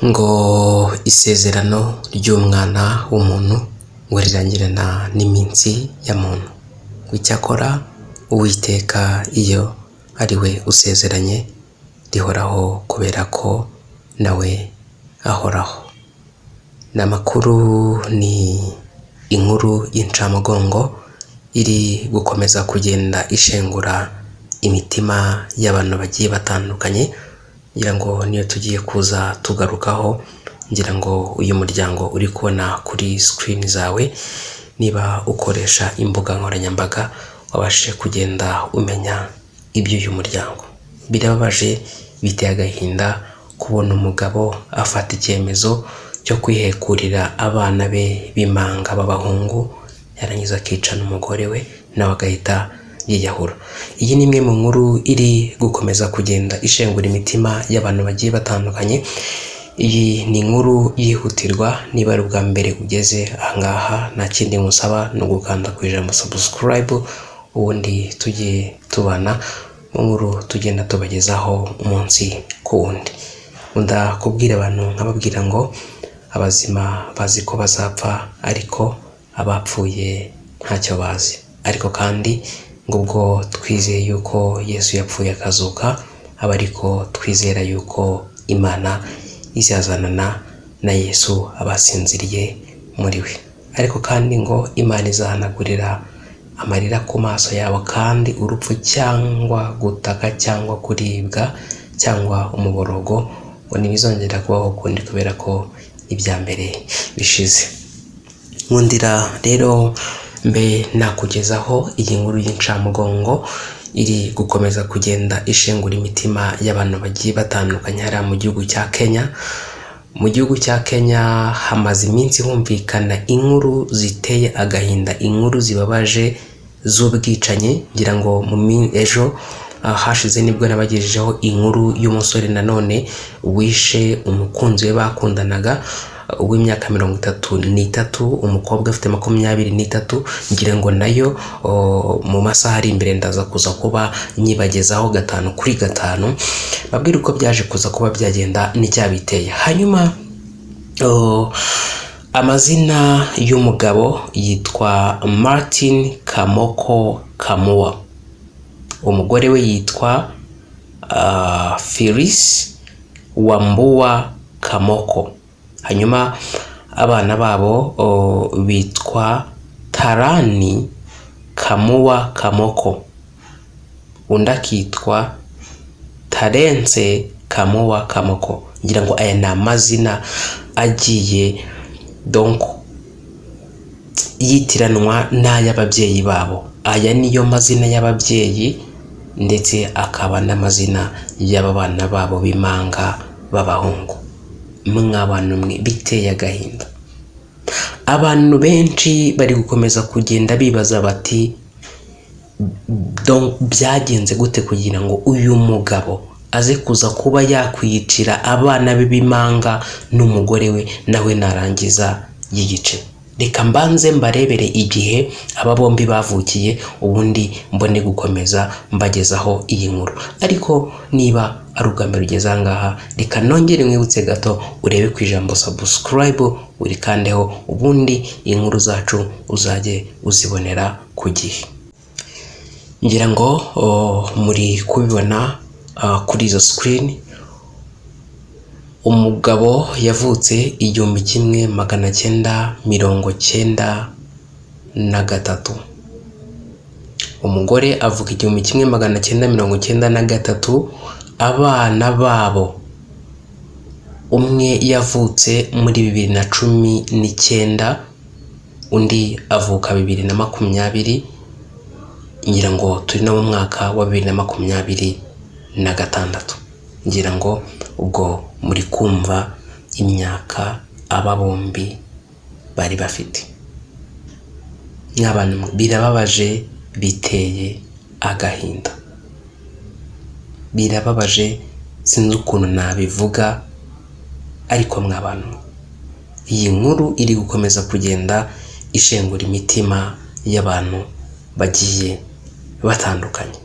ngo isezerano ry'umwana w'umuntu ngo rirangirana n'iminsi ya muntu. Icyakora Uwiteka iyo ari we usezeranye rihoraho kubera ko nawe ahoraho. N'amakuru ni inkuru y'incamugongo iri gukomeza kugenda ishengura imitima y'abantu bagiye batandukanye, ngira ngo niyo tugiye kuza tugarukaho. Ngira ngo uyu muryango uri kubona kuri screen zawe, niba ukoresha imbuga nkoranyambaga wabashije kugenda umenya iby'uyu muryango. Birababaje, biteye agahinda kubona umugabo afata icyemezo cyo kwihekurira abana be b'imanga b'abahungu, yarangiza akica n'umugore we nawe agahita yiyahura. Iyi ni imwe mu nkuru iri gukomeza kugenda ishengura imitima y'abantu bagiye batandukanye. Iyi ni inkuru yihutirwa. Niba ari ubwa mbere ugeze ahangaha, nta kindi musaba no gukanda ku ijambo subscribe, ubundi tujye tubana mu nkuru tugenda tubagezaho umunsi ku wundi. Ndakubwira abantu nkababwira ngo abazima bazi ko bazapfa, ariko abapfuye ntacyo bazi. Ariko kandi ngo ubwo twizeye yuko Yesu yapfuye akazuka, aba ariko twizera yuko Imana izazanana na Yesu abasinziriye muri we. Ariko kandi ngo Imana izahanagurira amarira ku maso yabo, kandi urupfu cyangwa gutaka cyangwa kuribwa cyangwa umuborogo ngo ntibizongera kubaho ukundi, kubera ko ibya mbere bishize. Nkundira rero mbe nakugezaho iyi nkuru y'incamugongo iri gukomeza kugenda ishengura imitima y'abantu bagiye batandukanye hariya mu gihugu cya Kenya. Mu gihugu cya Kenya hamaze iminsi humvikana inkuru ziteye agahinda, inkuru zibabaje z'ubwicanyi. Ngira ngo ejo hashize nibwo nabagejejeho inkuru y'umusore nanone wishe umukunzi we bakundanaga w'imyaka 33, umukobwa afite 23. Ngira ngo nayo mu masaha ari imbere ndaza kuza kuba nyibagezaho 5 kuri 5, babwira uko byaje kuza kuba byagenda n'icyabiteye. Hanyuma amazina y'umugabo yitwa Martin Kamoko Kamua, umugore we yitwa Phyllis Wambua Kamoko. Hanyuma abana babo bitwa Tarani Kamua Kamoko, undi akitwa Tarense Kamua Kamoko. Ngira ngo aya ni amazina agiye donc yitiranwa n'ay'ababyeyi babo. Aya niyo mazina y'ababyeyi ndetse akaba n'amazina y'abana babo b'imanga b'abahungu. Mw'abantu mwe, biteye agahinda. Abantu benshi bari gukomeza kugenda bibaza bati donc byagenze gute kugira ngo uyu mugabo aze kuza kuba yakwiyicira abana be b'imanga n'umugore we nawe narangiza yiyice. Reka mbanze mbarebere igihe aba bombi bavukiye, ubundi mbone gukomeza mbagezaho iyi nkuru. Ariko niba ari ubwa mbere ugeze ahangaha, reka nongere mwibutse gato urebe ku ijambo subscribe urikandeho, ubundi inkuru zacu uzajye uzibonera ku gihe. Ngira ngo muri kubibona kuri izo screen, umugabo yavutse 1993, umugore avuka 1993. Abana babo, umwe yavutse muri 2019, undi avuka 2020. Ngira ngo turi no mu mwaka wa 2026. Ngira ngo ubwo muri kumva imyaka aba bombi bari bafite. N'abantu birababaje, biteye agahinda, birababaje, sinzi ukuntu nabivuga. Ariko mw'abantu, iyi nkuru iri gukomeza kugenda ishengura imitima y'abantu bagiye batandukanye.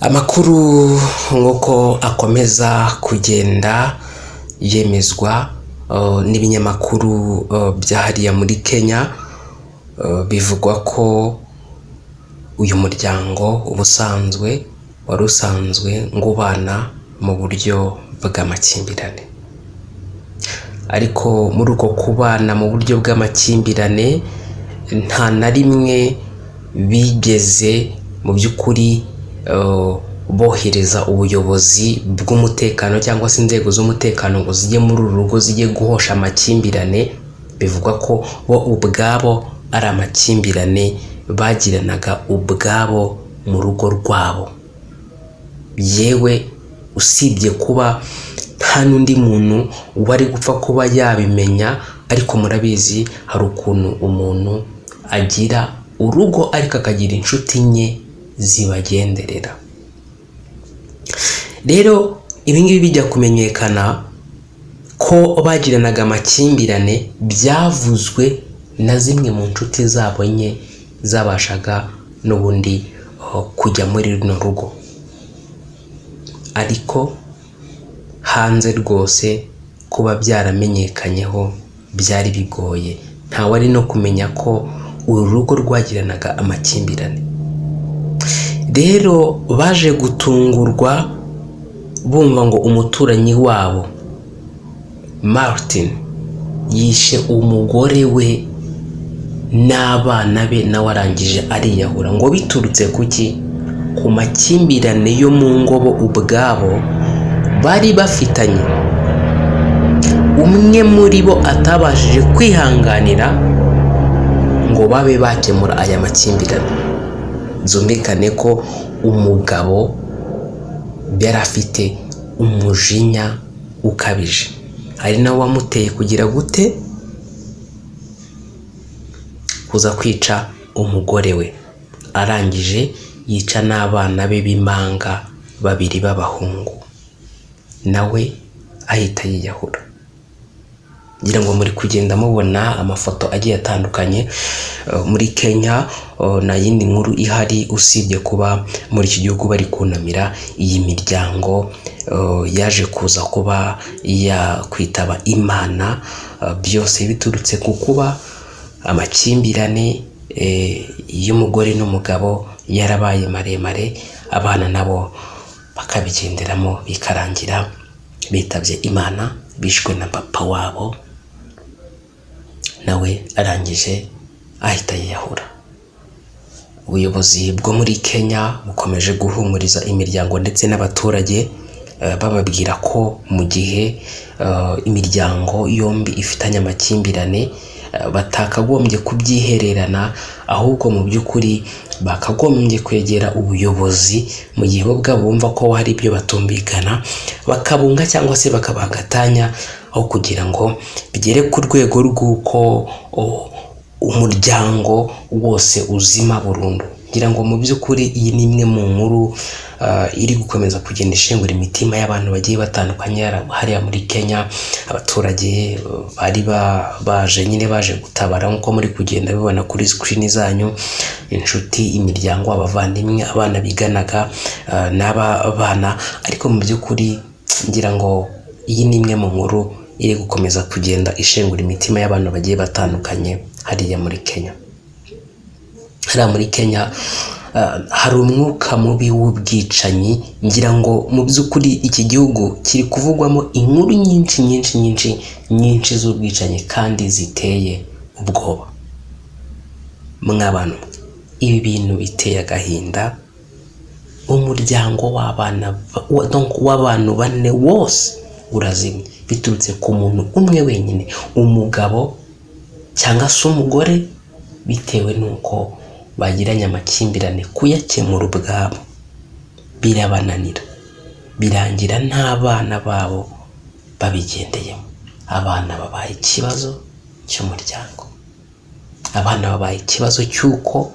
Amakuru nk'uko akomeza kugenda yemezwa n'ibinyamakuru byahariya muri Kenya. Bivugwa ko uyu muryango ubusanzwe wari usanzwe ngubana mu buryo bw'amakimbirane, ariko muri uko kubana mu buryo bw'amakimbirane nta na rimwe bigeze mu by'ukuri bohereza ubuyobozi bw'umutekano cyangwa se inzego z'umutekano ngo zijye muri uru rugo zijye guhosha amakimbirane. Bivugwa ko bo ubwabo ari amakimbirane bagiranaga ubwabo mu rugo rwabo, yewe usibye kuba nta n'undi muntu wari gupfa kuba yabimenya. Ariko murabizi hari ukuntu umuntu agira urugo ariko akagira inshuti nke zibagenderera. Rero ibingibi bijya kumenyekana ko bagiranaga amakimbirane byavuzwe na zimwe mu nshuti zabo nke zabashaga n'ubundi kujya muri runo rugo, ariko hanze rwose kuba byaramenyekanyeho byari bigoye. Ntawari no kumenya ko uru rugo rwagiranaga amakimbirane. Rero baje gutungurwa bumva ngo umuturanyi wabo Martin yishe umugore we n'abana be, nawe arangije ariyahura. Ngo biturutse kuki? Ku makimbirane yo mu ngobo ubwabo bari bafitanye. Umwe muri bo atabashije kwihanganira ngo babe bakemura aya makimbirane. Zumvikane ko umugabo yari afite umujinya ukabije, hari nawe wamuteye kugira gute? Kuza kwica umugore we, arangije yica n'abana be b'impanga babiri b'abahungu, nawe ahita yiyahura. Ngira ngo muri kugenda mubona amafoto agiye atandukanye muri Kenya. Na yindi nkuru ihari usibye kuba muri iki gihugu bari kunamira iyi miryango yaje kuza kuba yakwitaba Imana, byose biturutse ku kuba amakimbirane y'umugore n'umugabo yarabaye maremare, abana nabo bakabigenderamo bikarangira bitabye Imana, bishwe na papa wabo, nawe arangije ahita yiyahura. Ubuyobozi bwo muri Kenya bukomeje guhumuriza imiryango ndetse n'abaturage, bababwira ko mu gihe imiryango yombi ifitanye amakimbirane batakagombye kubyihererana, ahubwo mu by'ukuri bakagombye kwegera ubuyobozi mu gihe bo ubwabo bumva ko hari ibyo batumvikana, bakabunga cyangwa se bakabagatanya, aho kugira ngo bigere ku rwego rw'uko umuryango wose uzima burundu. Ngira ngo mu by'ukuri iyi ni imwe mu nkuru iri gukomeza kugenda ishengura imitima y'abantu bagiye batandukanye hariya muri Kenya. Abaturage bari baje gutabara nk'uko muri kugenda bibona kuri screen zanyu, inshuti, imiryango, abavandimwe, abana biganaga n'aba bana. Ariko mu by'ukuri ngira ngo iyi ni imwe mu nkuru iri gukomeza kugenda ishengura imitima y'abantu bagiye batandukanye hariya muri Kenya. Hariya muri Kenya hari umwuka mubi w'ubwicanyi. Ngira ngo mu by'ukuri iki gihugu kiri kuvugwamo inkuru nyinshi z'ubwicanyi kandi ziteye ubwoba. Mw'abantu, ibi bintu biteye agahinda. Umuryango w'abantu bane wose urazimye biturutse ku muntu umwe wenyine, umugabo cyangwa se umugore, bitewe n'uko bagiranye amakimbirane. Kuyakemura ubwabo birabananira, birangira n'abana babo babigendeyemo. Abana babaye ikibazo cy'umuryango, abana babaye ikibazo cy'uko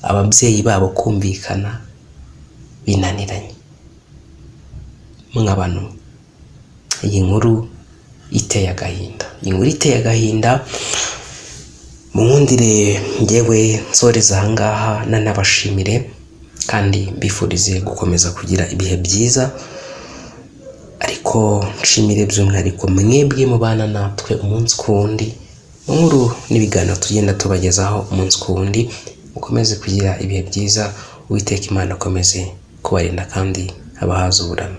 ababyeyi babo kumvikana binaniranye. Mw'abantu, iyi nkuru iteye agahinda. Munkundire ngewe nsoreza ahangaha nanabashimire kandi mbifurize gukomeza kugira ibihe byiza. Ariko ariko nshimire by'umwihariko mwebwe mubana natwe umunsi ku wundi mu nkuru n'ibiganiro tugenda tubagezaho umunsi ku wundi. Mukomeze kugira ibihe byiza, Uwiteka Imana akomeze kubarinda kandi abahaza uburame.